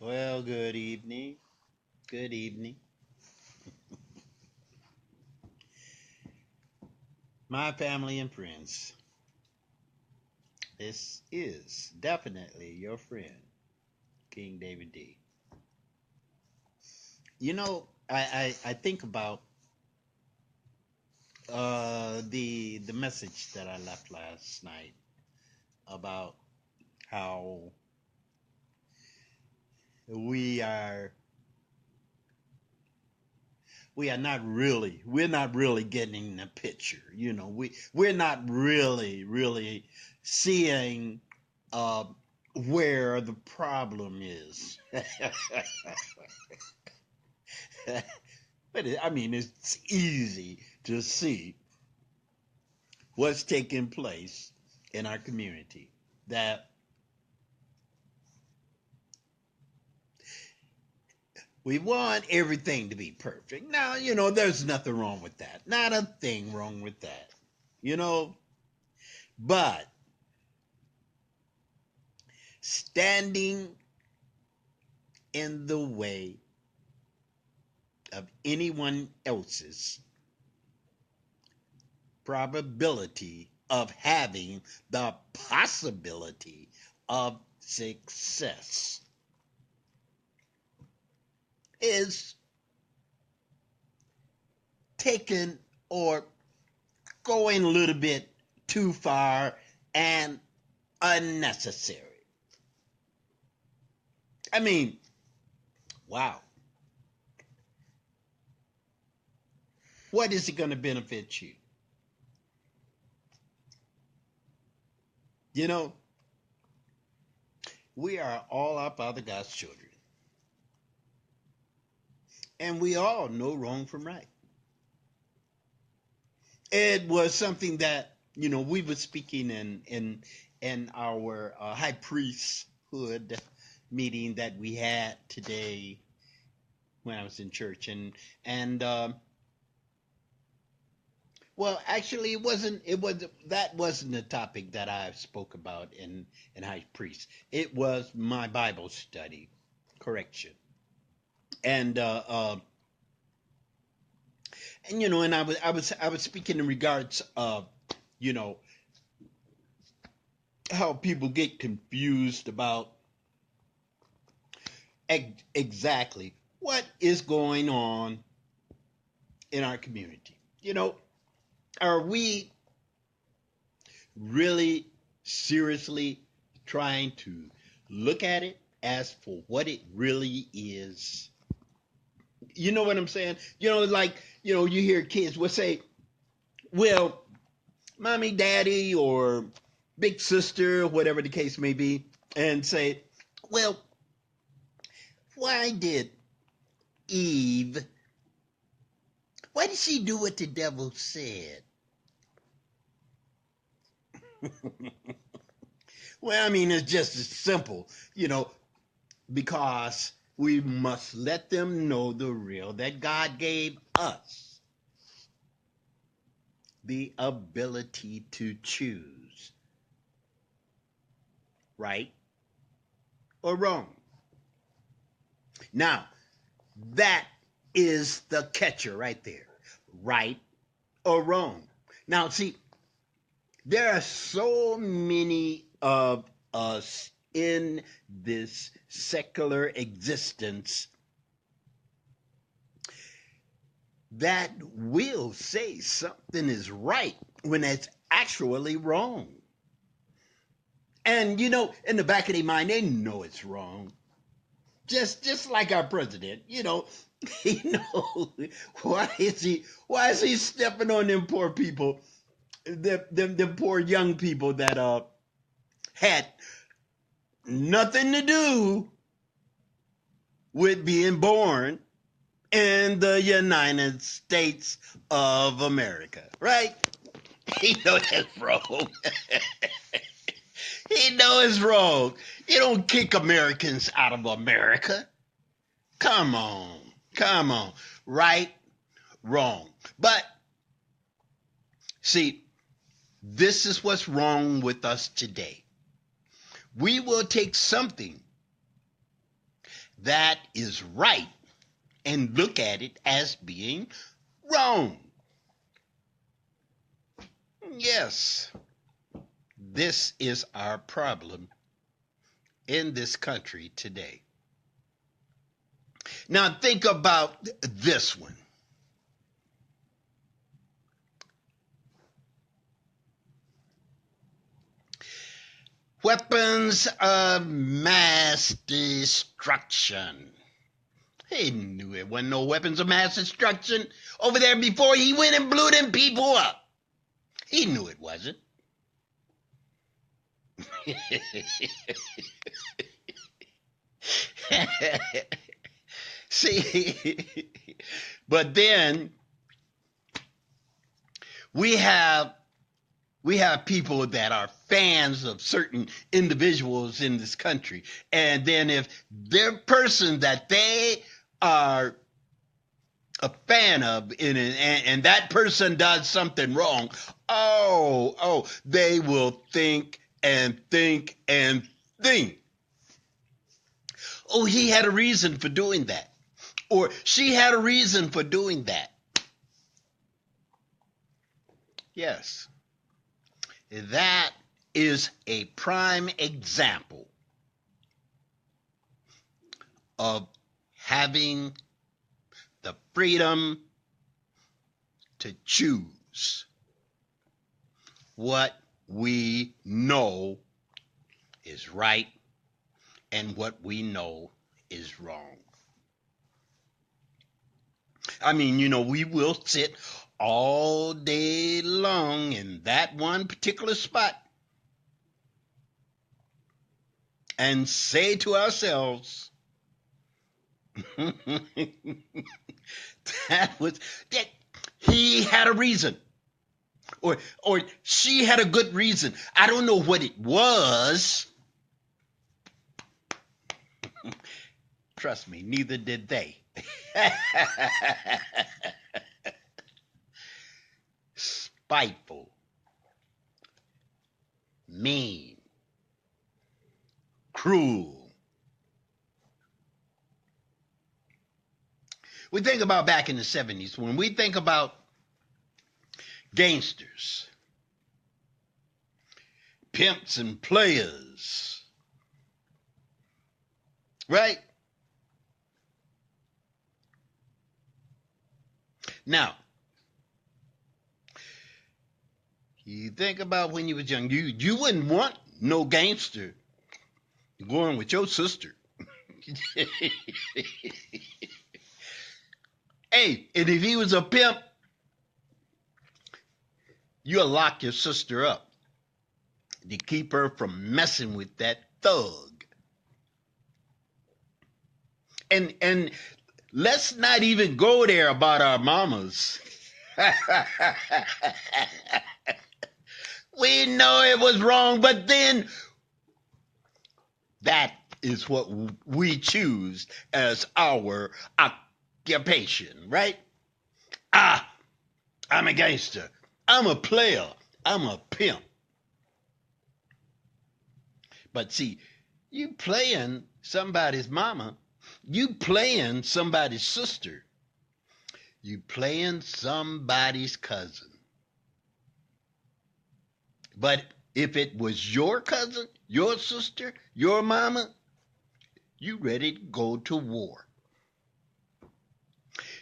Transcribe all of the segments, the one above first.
Well, good evening. Good evening. My family and friends, this is definitely your friend, King David D. I think about the message that I left last night about how we are we're not really getting the picture. We're not really seeing uh, where the problem is. It's easy to see what's taking place in our community. That we want everything to be perfect. Now, there's nothing wrong with that. Not a thing wrong with that. You know, but standing in the way of anyone else's probability of having the possibility of success is taken or going a little bit too far and unnecessary. I mean, wow. What is it going to benefit you? You know, we are all our Father God's children. And we all know wrong from right. It was something that, we were speaking in our high priesthood meeting that we had today when I was in church. And well, actually, that wasn't the topic that I spoke about in high priest. It was my Bible study correction. And I was speaking in regards of, you know, how people get confused about exactly what is going on in our community. Are we really seriously trying to look at it as for what it really is? You know what I'm saying? You hear kids will say, well, mommy, daddy, or big sister, whatever the case may be, and say, well, why did Eve, why did she do what the devil said? Well, it's just as simple, because we must let them know the real that God gave us the ability to choose right or wrong. Now, that is the catcher right there. Right or wrong. Now, see, there are so many of us in this secular existence that will say something is right when it's actually wrong. And in the back of their mind, they know it's wrong. Just like our president, he knows why is he stepping on them poor people, them poor young people that had nothing to do with being born in the United States of America, right? He knows that's wrong. He knows it's wrong. You don't kick Americans out of America. Come on. Come on. Right, wrong. But see, this is what's wrong with us today. We will take something that is right and look at it as being wrong. Yes, this is our problem in this country today. Now think about this one. Weapons of mass destruction. He knew it wasn't no weapons of mass destruction over there before he went and blew them people up. He knew it wasn't. See, but then we have people that are fans of certain individuals in this country, and then if their person that they are a fan of and that person does something wrong, they will think and think and think. Oh, he had a reason for doing that. Or she had a reason for doing that. Yes. That is a prime example of having the freedom to choose what we know is right and what we know is wrong. I mean, we will sit all day long in that one particular spot and say to ourselves, that he had a reason, or she had a good reason. I don't know what it was. Trust me, neither did they. Spiteful, mean, cruel. We think about back in the 70s, when we think about gangsters, pimps and players, right? Now, you think about when you was young, you wouldn't want no gangster going with your sister. Hey, and if he was a pimp, you'll lock your sister up to keep her from messing with that thug. And let's not even go there about our mamas. We know it was wrong, but then that is what we choose as our occupation, right? I'm a gangster. I'm a player. I'm a pimp. But see, you playing somebody's mama, you playing somebody's sister, you playing somebody's cousin. But if it was your cousin, your sister, your mama, you ready to go to war.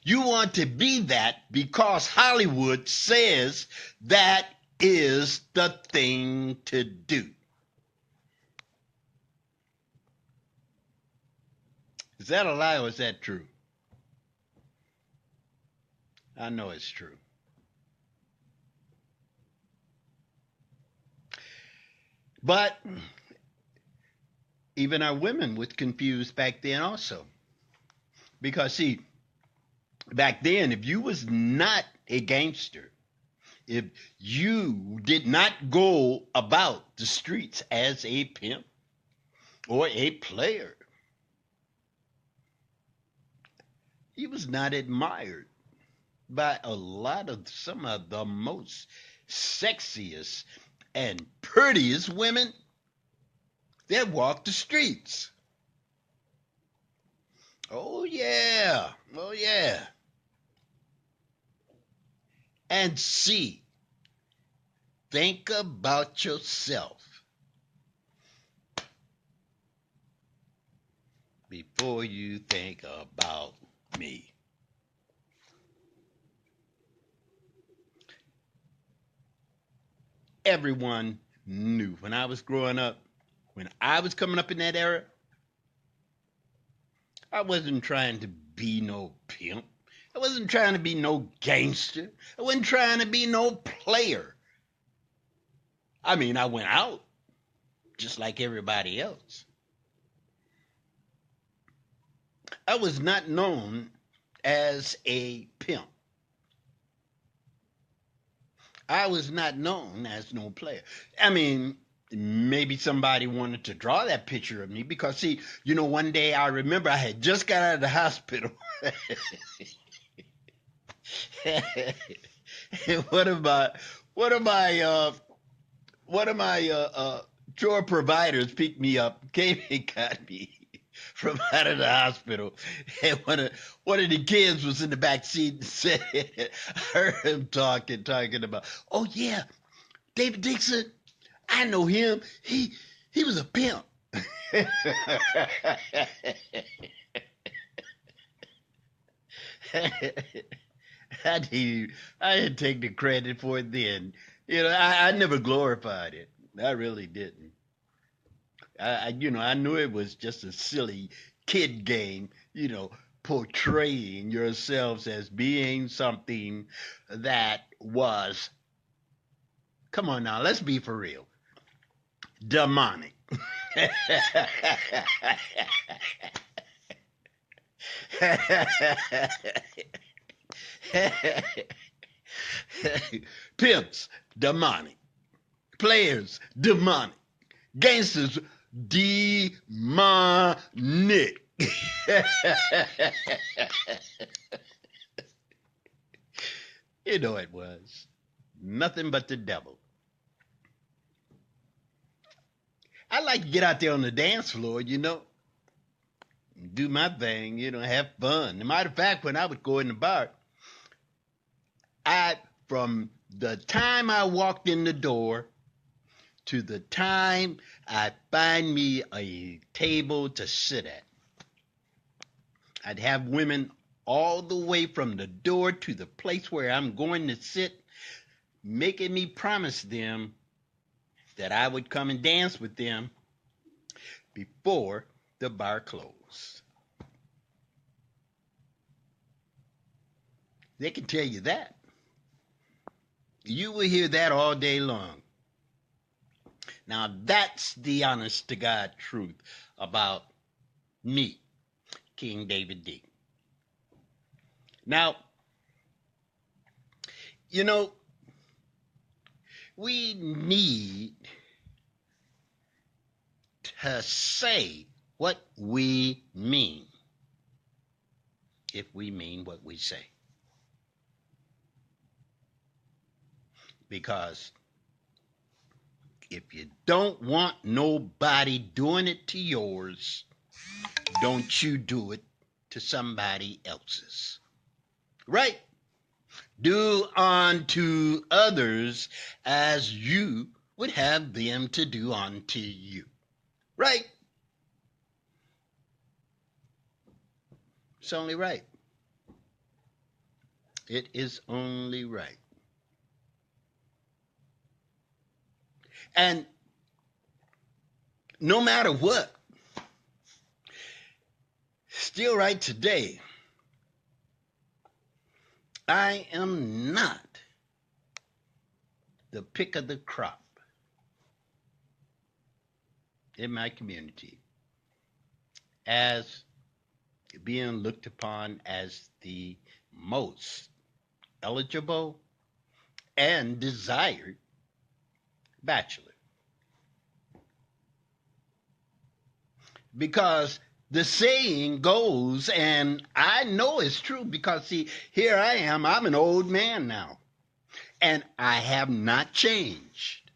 You want to be that because Hollywood says that is the thing to do. Is that a lie or is that true? I know it's true. But even our women was confused back then also. Because see, back then, if you was not a gangster, if you did not go about the streets as a pimp or a player, he was not admired by a lot of some of the most sexiest and prettiest women that walk the streets. Oh, yeah. Oh, yeah. And see, think about yourself before you think about me. Everyone knew when I was growing up, when I was coming up in that era, I wasn't trying to be no pimp. I wasn't trying to be no gangster. I wasn't trying to be no player. I mean, I went out just like everybody else. I was not known as a pimp. I was not known as no player. I mean, maybe somebody wanted to draw that picture of me because, see, one day I remember I had just got out of the hospital. And one of my chore providers picked me up, came and got me from out of the hospital. And one of the kids was in the back seat and said, I heard him talking about, oh yeah, David Dixon, I know him. He was a pimp. I didn't take the credit for it then. I never glorified it. I really didn't. I knew it was just a silly kid game, portraying yourselves as being something that was, come on now, let's be for real, demonic. Pimps, demonic. Players, demonic. Gangsters, demonic. It was. Nothing but the devil. I like to get out there on the dance floor, do my thing, have fun. As a matter of fact, when I would go in the bar, from the time I walked in the door to the time I find me a table to sit at, I'd have women all the way from the door to the place where I'm going to sit, making me promise them that I would come and dance with them before the bar closed. They can tell you that. You will hear that all day long. Now, that's the honest to God truth about me, King David D. Now, we need to say what we mean if we mean what we say. Because if you don't want nobody doing it to yours, don't you do it to somebody else's. Right? Do unto others as you would have them to do unto you. Right? It's only right. It is only right. And no matter what, still right today, I am not the pick of the crop in my community as being looked upon as the most eligible and desired bachelor. Because the saying goes, and I know it's true because, see, here I am. I'm an old man now, and I have not changed.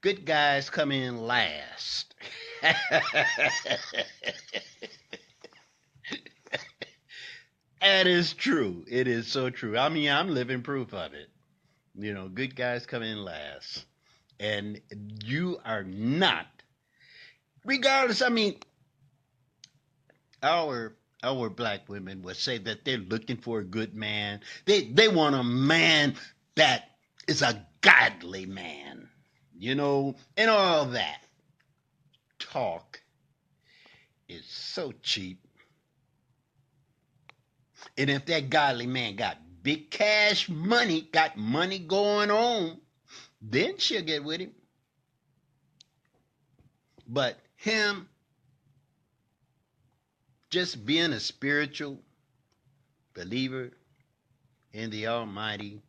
Good guys come in last. That is true. It is so true. I mean, I'm living proof of it. Good guys come in last. And you are not, regardless, I mean, our our black women would say that they're looking for a good man. They want a man that is a godly man, and all that talk is so cheap. And if that godly man got big cash money, got money going on, then she'll get with him. But him just being a spiritual believer in the Almighty,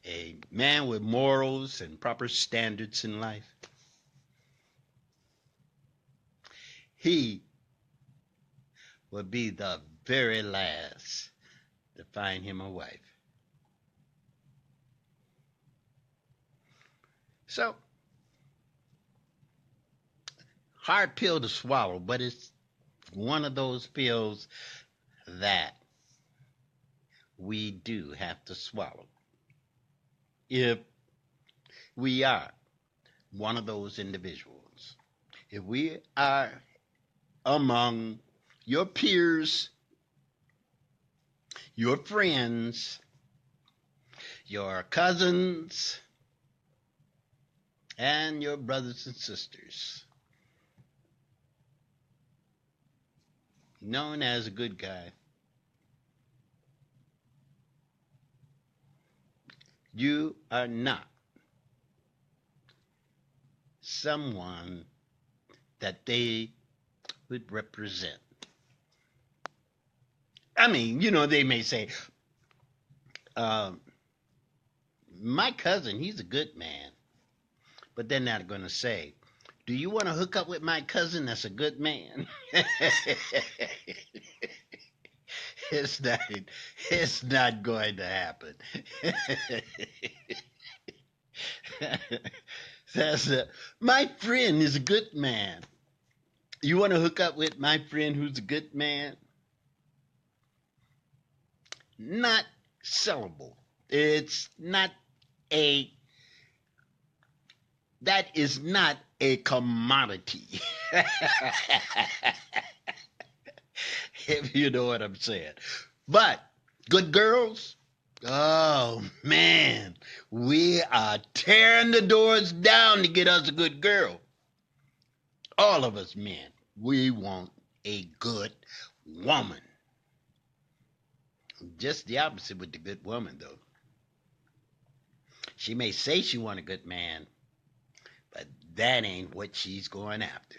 a man with morals and proper standards in life, he will be the very last to find him a wife. So, hard pill to swallow, but it's one of those pills that we do have to swallow if we are one of those individuals. If we are among your peers, your friends, your cousins, and your brothers and sisters, known as a good guy, you are not someone that they would represent. I mean, they may say, um, my cousin, he's a good man. But they're not going to say, do you want to hook up with my cousin that's a good man? it's not it's not going to happen. My friend is a good man. You want to hook up with my friend who's a good man? Not sellable. It's not a that is not a commodity. If you know what I'm saying. But good girls, oh man, we are tearing the doors down to get us a good girl. All of us men, we want a good woman. Just the opposite with the good woman, though. She may say she want a good man, but that ain't what she's going after.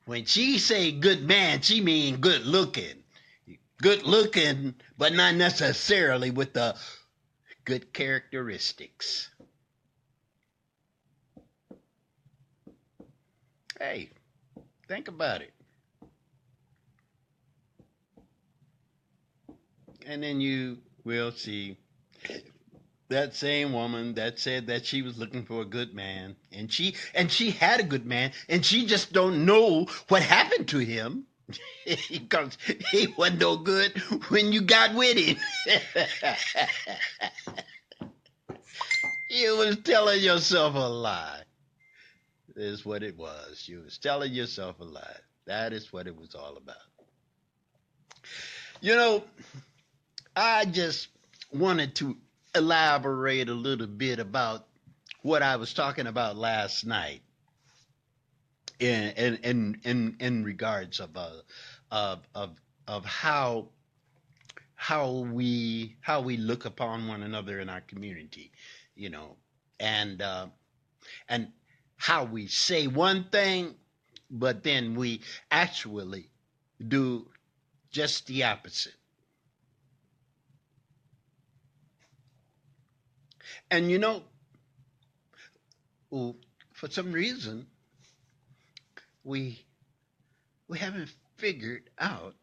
When she say good man, she mean good looking. Good looking, but not necessarily with the good characteristics. Hey, think about it. And then you will see that same woman that said that she was looking for a good man, and she had a good man, and she just don't know what happened to him because he wasn't no good when you got with him. You was telling yourself a lie. Is what it was. You was telling yourself a lie. That is what it was all about. You know, I just wanted to elaborate a little bit about what I was talking about last night in regards of how we look upon one another in our community, you know, and and how we say one thing, but then we actually do just the opposite. And for some reason, we we haven't figured out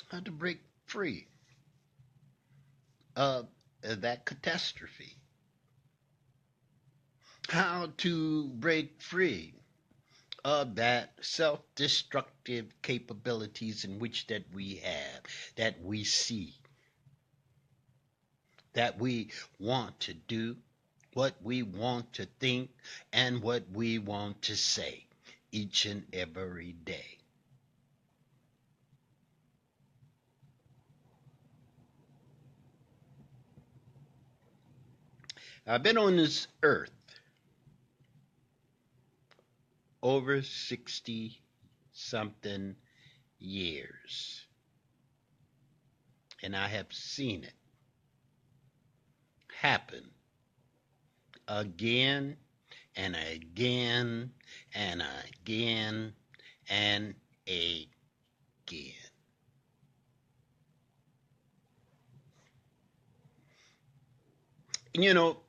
how to break free of that catastrophe. how to break free of that self-destructive capabilities in which that we have, that we see, that we want to do, what we want to think, and what we want to say each and every day. I've been on this earth over 60 something years, and I have seen it happen again and again and again and again.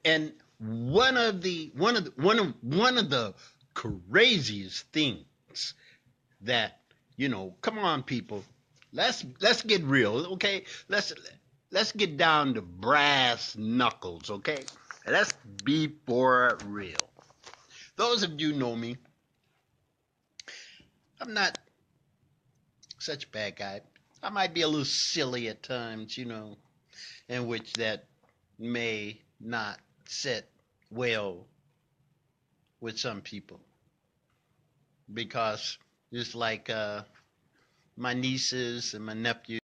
And one of the craziest things that, come on, people, let's get real, okay? Let's get down to brass knuckles, okay? Let's be for real. Those of you know me, I'm not such a bad guy. I might be a little silly at times, in which that may not sit well with some people, because just like my nieces and my nephews